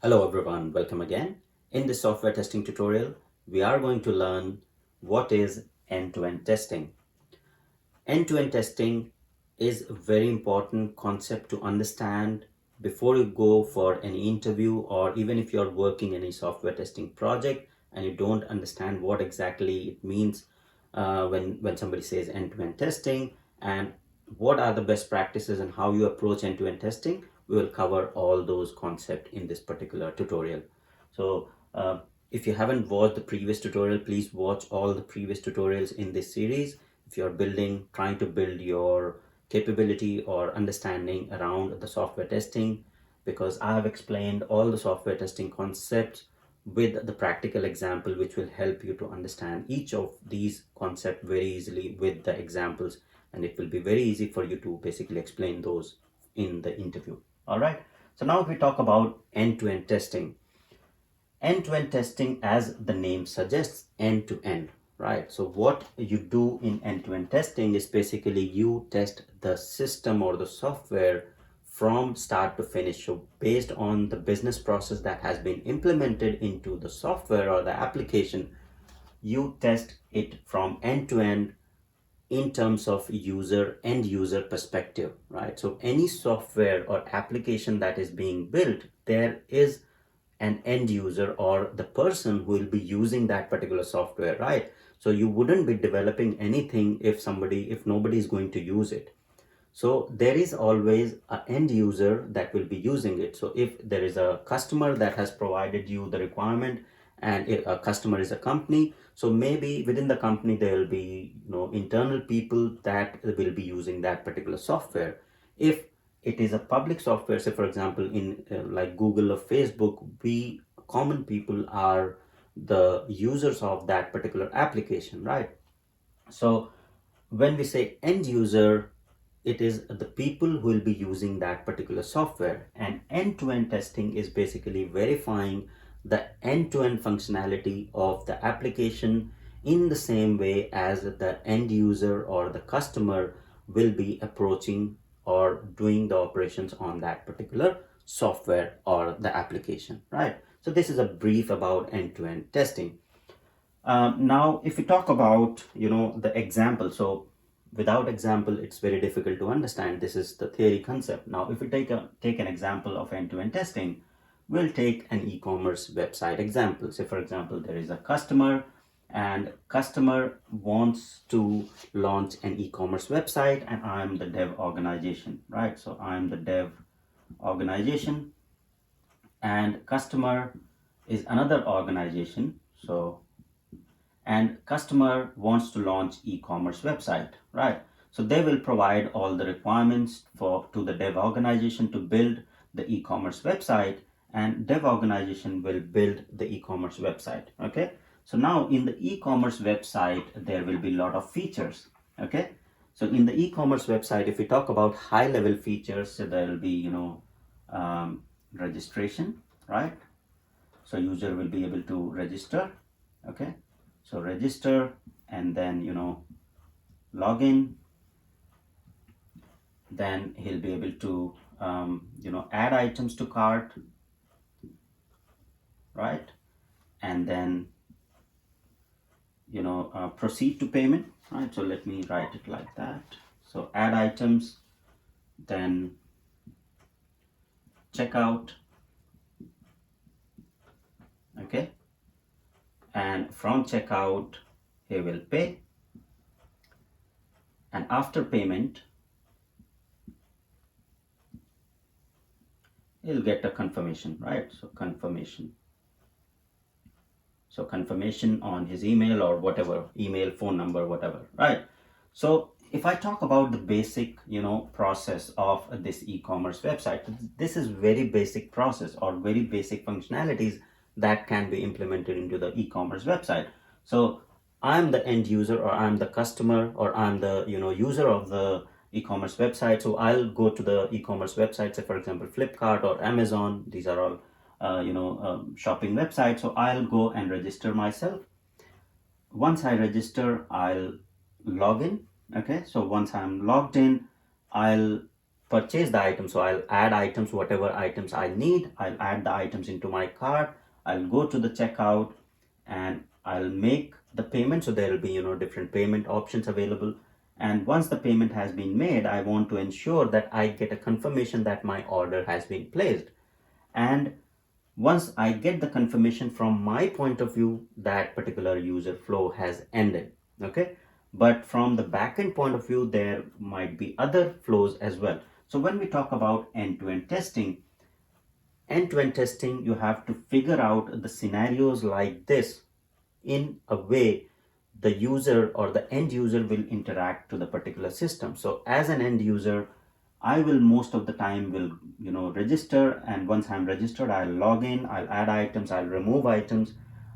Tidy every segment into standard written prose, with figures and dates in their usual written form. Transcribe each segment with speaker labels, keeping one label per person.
Speaker 1: Hello everyone, welcome again. In this software testing tutorial, we are going to learn what is end-to-end testing. End-to-end testing is a very important concept to understand before you go for any interview, or even if you're working in a software testing project and you don't understand what exactly it means when somebody says end-to-end testing and what are the best practices and how you approach end-to-end testing. We will cover all those concepts in this particular tutorial. So if you haven't watched the previous tutorial, please watch all the previous tutorials in this series. If you're trying to build your capability or understanding around the software testing, because I have explained all the software testing concepts with the practical example, which will help you to understand each of these concepts very easily with the examples, and it will be very easy for you to basically explain those in the interview. All right. So now if we talk about end-to-end testing, end-to-end testing, as the name suggests, end-to-end, right? So what you do in end-to-end testing is basically you test the system or the software from start to finish. So based on the business process that has been implemented into the software or the application, you test it from end to end in terms of end user perspective, right? So any software or application that is being built, there is an end user or the person who will be using that particular software, right? So you wouldn't be developing anything if nobody is going to use it. So there is always an end user that will be using it. So if there is a customer that has provided you the requirement, and if a customer is a company, so maybe within the company there will be internal people that will be using that particular software. If it is a public software, say for example in like Google or Facebook, we common people are the users of that particular application, right? So when we say end user, it is the people who will be using that particular software. And end-to-end testing is basically verifying the end-to-end functionality of the application in the same way as the end user or the customer will be approaching or doing the operations on that particular software or the application, right? So this is a brief about end-to-end testing. Now, if we talk about, the example, so without example, it's very difficult to understand. This is the theory concept. Now, if we take an example of end-to-end testing, we'll take an e-commerce website example. Say, for example, there is a customer and customer wants to launch an e-commerce website, and I'm the dev organization, right? So I'm the dev organization, and customer is another organization. So and customer wants to launch e-commerce website, right? So they will provide all the requirements to the dev organization to build the e-commerce website, and dev organization will build the e-commerce website. Okay, so now in the e-commerce website there will be a lot of features. Okay, so in the e-commerce website, if we talk about high level features, so there will be registration, right? So user will be able to register. Okay, so register, and then log in. Then he'll be able to add items to cart, right? And then proceed to payment, right? So let me write it like that. So add items, then checkout. Okay, and from checkout he will pay, and after payment he'll get a confirmation, right? So confirmation on his email or whatever, email, phone number, whatever, right? So if I talk about the basic process of this e-commerce website, this is very basic process or very basic functionalities that can be implemented into the e-commerce website. So I'm the end user, or I'm the customer, or I'm the user of the e-commerce website. So I'll go to the e-commerce website, say for example Flipkart or Amazon. These are all shopping websites. So I'll go and register myself. Once I register, I'll log in. Okay, so once I'm logged in, I'll purchase the item. So I'll add items, whatever items I need. I'll add the items into my cart. I'll go to the checkout and I'll make the payment. So there will be, different payment options available. And once the payment has been made, I want to ensure that I get a confirmation that my order has been placed. And once I get the confirmation from my point of view, that particular user flow has ended. Okay. But from the backend point of view, there might be other flows as well. So when we talk about end-to-end testing, you have to figure out the scenarios like this in a way the user or the end user will interact to the particular system. So as an end user, I will most of the time will register, and once I'm registered, I'll log in, I'll add items, I'll remove items,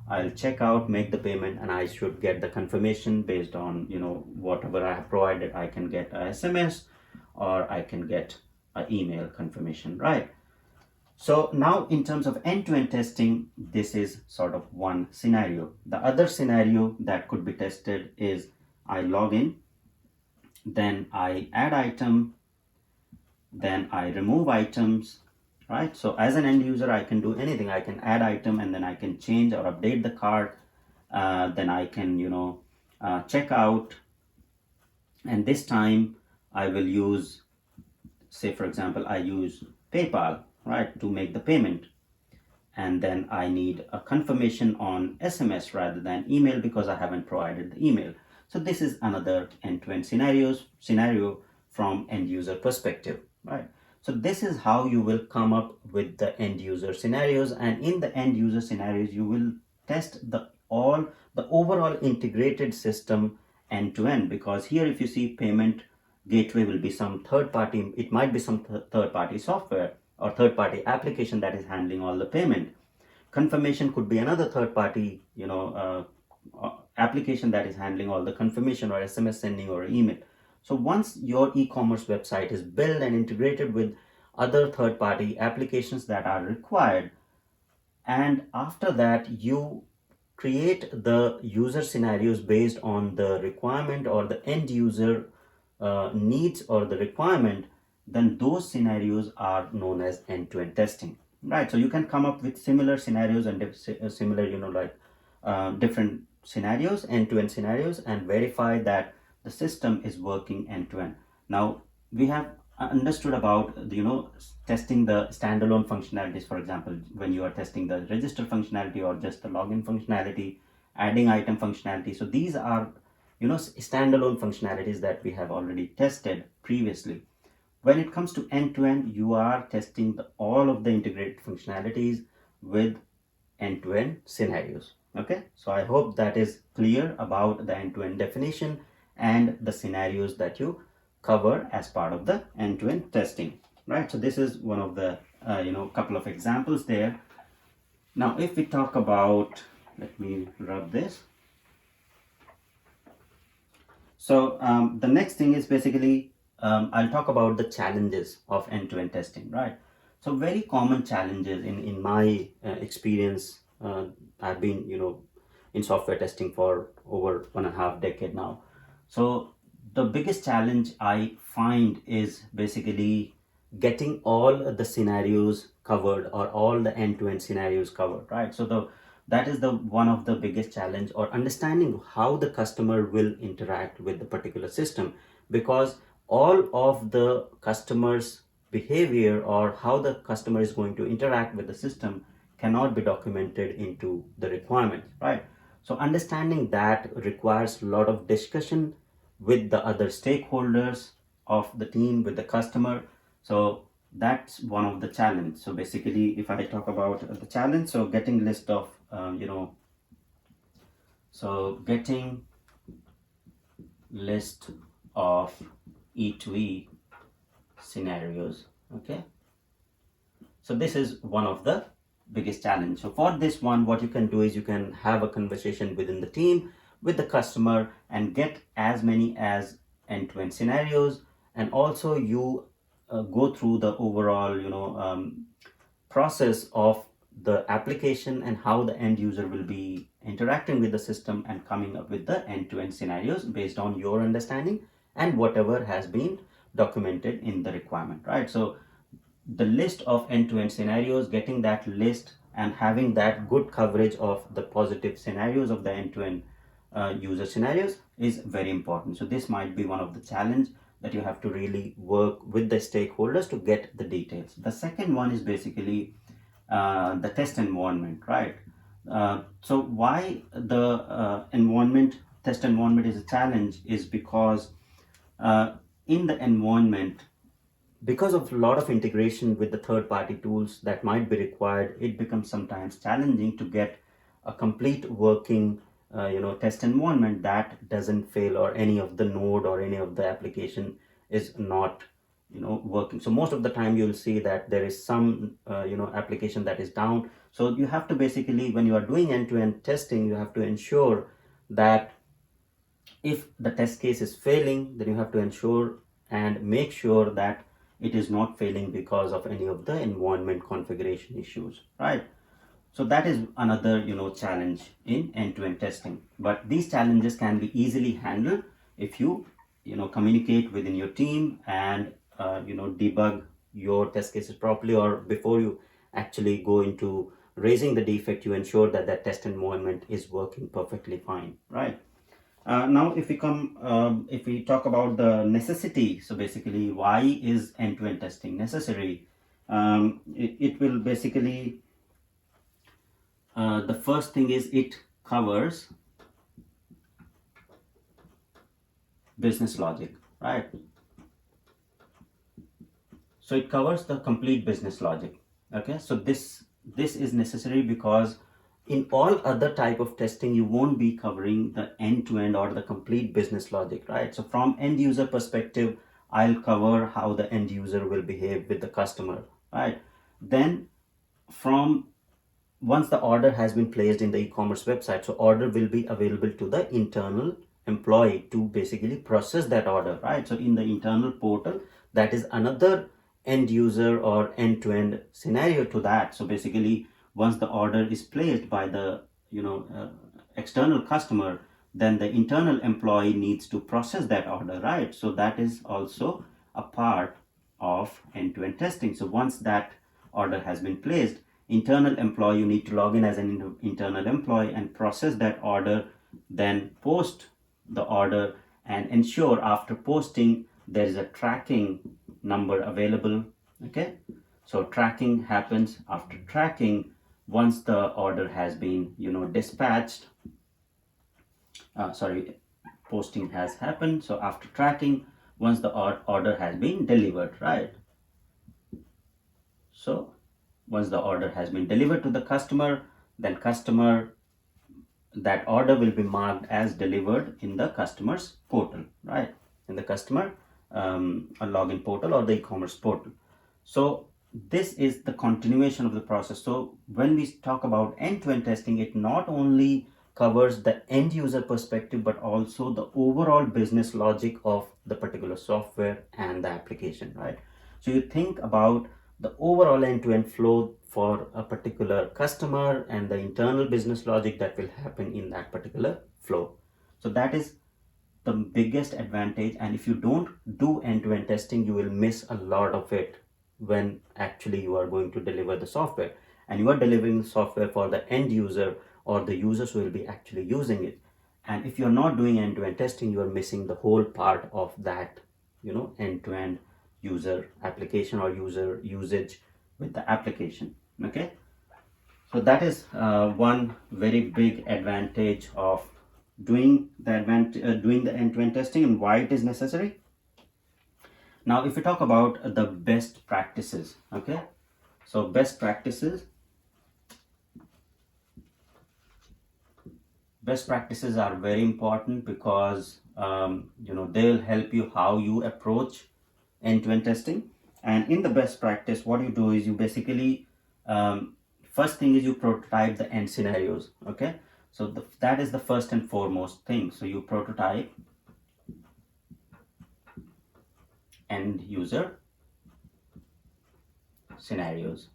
Speaker 1: I'll check out, make the payment, and I should get the confirmation based on whatever I have provided. I can get a SMS or I can get an email confirmation, right? So now in terms of end-to-end testing, this is sort of one scenario. The other scenario that could be tested is I log in, then I add item, then I remove items, right? So as an end user, I can do anything. I can add item and then I can change or update the cart. Then I can, check out. And this time I will use, say for example, I use PayPal, right, to make the payment. And then I need a confirmation on SMS rather than email because I haven't provided the email. So this is another end-to-end scenario from end user perspective, right? So this is how you will come up with the end user scenarios, and in the end user scenarios you will test the overall integrated system end to end, because here if you see payment gateway will be some third party, it might be some third party software or third party application that is handling all the payment. Confirmation could be another third party application that is handling all the confirmation or SMS sending or email. So once your e-commerce website is built and integrated with other third party applications that are required, and after that you create the user scenarios based on the requirement or the end user needs or the requirement, then those scenarios are known as end-to-end testing, right? So you can come up with similar scenarios and similar different scenarios, end-to-end scenarios, and verify that the system is working end-to-end. Now we have understood about testing the standalone functionalities. For example, when you are testing the register functionality or just the login functionality, adding item functionality. So these are standalone functionalities that we have already tested previously. When it comes to end-to-end, you are testing all of the integrated functionalities with end-to-end scenarios. Okay, so I hope that is clear about the end-to-end definition and the scenarios that you cover as part of the end-to-end testing, right? So this is one of the couple of examples there. Now if we talk about, let me rub this. So the next thing is basically I'll talk about the challenges of end-to-end testing, right? So very common challenges in my experience. I've been in software testing for over 1.5 decades now. So the biggest challenge I find is basically getting all the scenarios covered or all the end-to-end scenarios covered, right? So that is the one of the biggest challenge, or understanding how the customer will interact with the particular system, because all of the customer's behavior or how the customer is going to interact with the system cannot be documented into the requirements, right? So understanding that requires a lot of discussion with the other stakeholders of the team, with the customer. So that's one of the challenge. So basically, if I talk about the challenge, so getting list of getting list of E2E scenarios. Okay, so this is one of the biggest challenge. So for this one, what you can do is you can have a conversation within the team with the customer and get as many as end-to-end scenarios, and also you go through the overall process of the application and how the end user will be interacting with the system and coming up with the end-to-end scenarios based on your understanding and whatever has been documented in the requirement, right? So the list of end-to-end scenarios, getting that list and having that good coverage of the positive scenarios of the end-to-end user scenarios is very important. So this might be one of the challenge that you have to really work with the stakeholders to get the details. The second one is basically the test environment, right? So why the test environment is a challenge is because in the environment, because of a lot of integration with the third party tools that might be required, it becomes sometimes challenging to get a complete working test environment that doesn't fail, or any of the node or any of the application is not working. So most of the time you'll see that there is some application that is down. So you have to basically, when you are doing end-to-end testing, you have to ensure that if the test case is failing, then you have to ensure and make sure that it is not failing because of any of the environment configuration issues, right? So that is another challenge in end-to-end testing. But these challenges can be easily handled if you communicate within your team and debug your test cases properly, or before you actually go into raising the defect, you ensure that that test environment is working perfectly fine, right? Now, if we talk about the necessity, so basically, why is end-to-end testing necessary? It will basically, the first thing is it covers business logic, right? So it covers the complete business logic. Okay, so this is necessary because in all other type of testing, you won't be covering the end-to-end or the complete business logic, right? So from end user perspective, I'll cover how the end user will behave with the customer, right? Then from once the order has been placed in the e-commerce website, so order will be available to the internal employee to basically process that order, right? So in the internal portal, that is another end user or end-to-end scenario to that. So basically, once the order is placed by the external customer, then the internal employee needs to process that order, right? So that is also a part of end-to-end testing. So once that order has been placed, internal employee, you need to log in as an internal employee and process that order, then post the order and ensure after posting there is a tracking number available. Okay, so tracking happens. After tracking, once the order has been dispatched, posting has happened. So after tracking, once the order has been delivered, right? So once the order has been delivered to the customer, then that order will be marked as delivered in the customer's portal, right? In the customer login portal or the e-commerce portal. So this is the continuation of the process. So when we talk about end-to-end testing, it not only covers the end user perspective, but also the overall business logic of the particular software and the application, right? So you think about the overall end-to-end flow for a particular customer and the internal business logic that will happen in that particular flow. So that is the biggest advantage, and if you don't do end-to-end testing, you will miss a lot of it when actually you are going to deliver the software, and you are delivering the software for the end user or the users who will be actually using it. And if you're not doing end-to-end testing, you are missing the whole part of that end-to-end user application or user usage with the application. Okay, so that is one very big advantage of doing the end-to-end testing and why it is necessary. Now if we talk about the best practices, okay, so best practices are very important because they'll help you how you approach end-to-end testing. And in the best practice, what you do is you basically first thing is you prototype the end scenarios. Okay, so that is the first and foremost thing. So you prototype end user scenarios,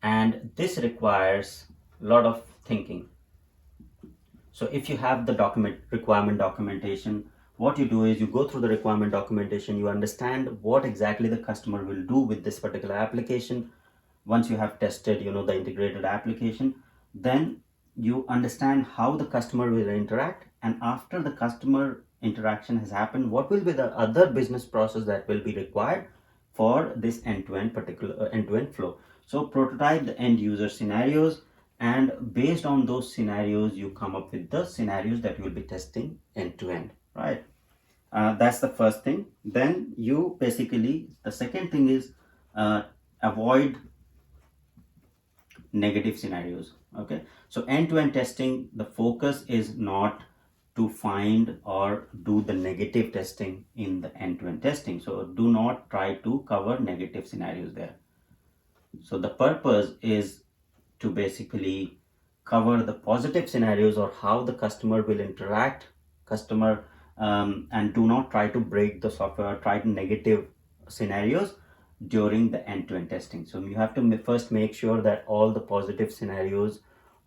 Speaker 1: and this requires a lot of thinking. So if you have the requirement documentation, what you do is you go through the requirement documentation, you understand what exactly the customer will do with this particular application. Once you have tested, the integrated application, then you understand how the customer will interact, and after the customer interaction has happened, what will be the other business process that will be required for this end-to-end flow. So prototype the end user scenarios, and based on those scenarios you come up with the scenarios that you will be testing end to end, right? That's the first thing. Then you basically, the second thing is avoid negative scenarios. Okay, so end-to-end testing, the focus is not to find or do the negative testing in the end-to-end testing. So do not try to cover negative scenarios there. So the purpose is to basically cover the positive scenarios, or how the customer will interact customer, and do not try to break the software, try to negative scenarios during the end-to-end testing. So you have to first make sure that all the positive scenarios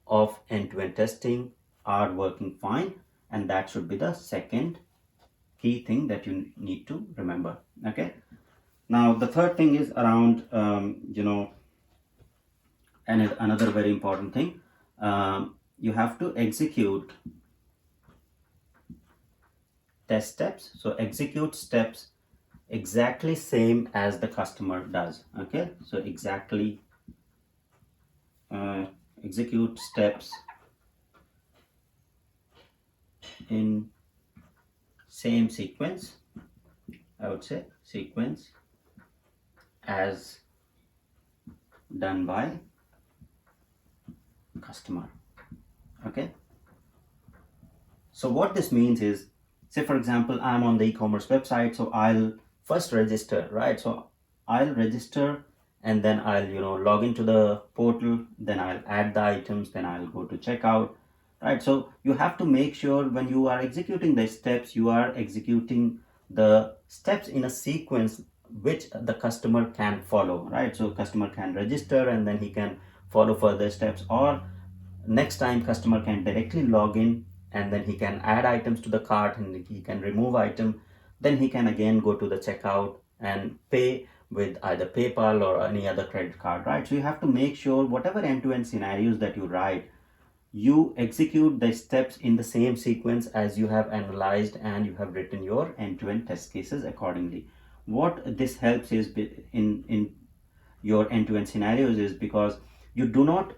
Speaker 1: of end-to-end testing are working fine, and that should be the second key thing that you need to remember. Okay, now the third thing is around and another very important thing, you have to execute test steps. So execute steps exactly same as the customer does. Okay, so exactly execute steps in same sequence, I would say sequence as done by customer. Okay, so what this means is, say for example, I'm on the e-commerce website, so I'll first register, right? So I'll register, and then I'll log into the portal, then I'll add the items, then I'll go to checkout, right? So you have to make sure when you are executing the steps, you are executing the steps in a sequence which the customer can follow, right? So customer can register and then he can follow further steps, or next time customer can directly log in and then he can add items to the cart and he can remove item, then he can again go to the checkout and pay with either PayPal or any other credit card, right? So you have to make sure whatever end-to-end scenarios that you write, you execute the steps in the same sequence as you have analyzed and you have written your end-to-end test cases accordingly. What this helps is in your end-to-end scenarios is because you do not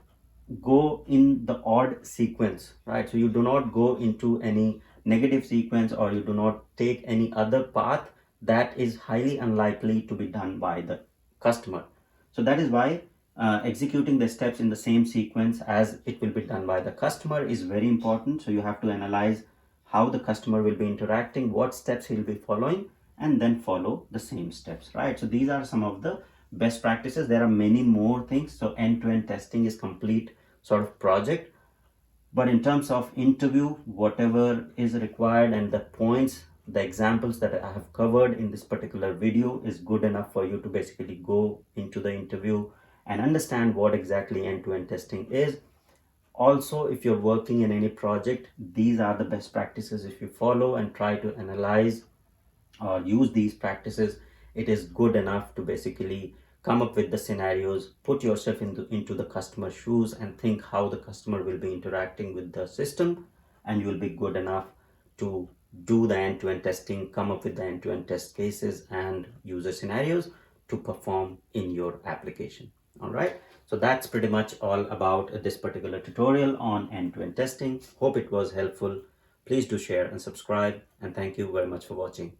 Speaker 1: go in the odd sequence, right? So you do not go into any negative sequence, or you do not take any other path that is highly unlikely to be done by the customer. So that is why executing the steps in the same sequence as it will be done by the customer is very important. So you have to analyze how the customer will be interacting, what steps he'll be following, and then follow the same steps, right? So these are some of the best practices. There are many more things. So end-to-end testing is complete sort of project, but in terms of interview, whatever is required and the points, the examples that I have covered in this particular video is good enough for you to basically go into the interview and understand what exactly end-to-end testing is. Also, if you're working in any project, these are the best practices. If you follow and try to analyze or use these practices, it is good enough to basically come up with the scenarios, put yourself into the customer's shoes and think how the customer will be interacting with the system, and you will be good enough to do the end-to-end testing, come up with the end-to-end test cases and user scenarios to perform in your application. All right, so that's pretty much all about this particular tutorial on end-to-end testing. Hope it was helpful. Please do share and subscribe, and thank you very much for watching.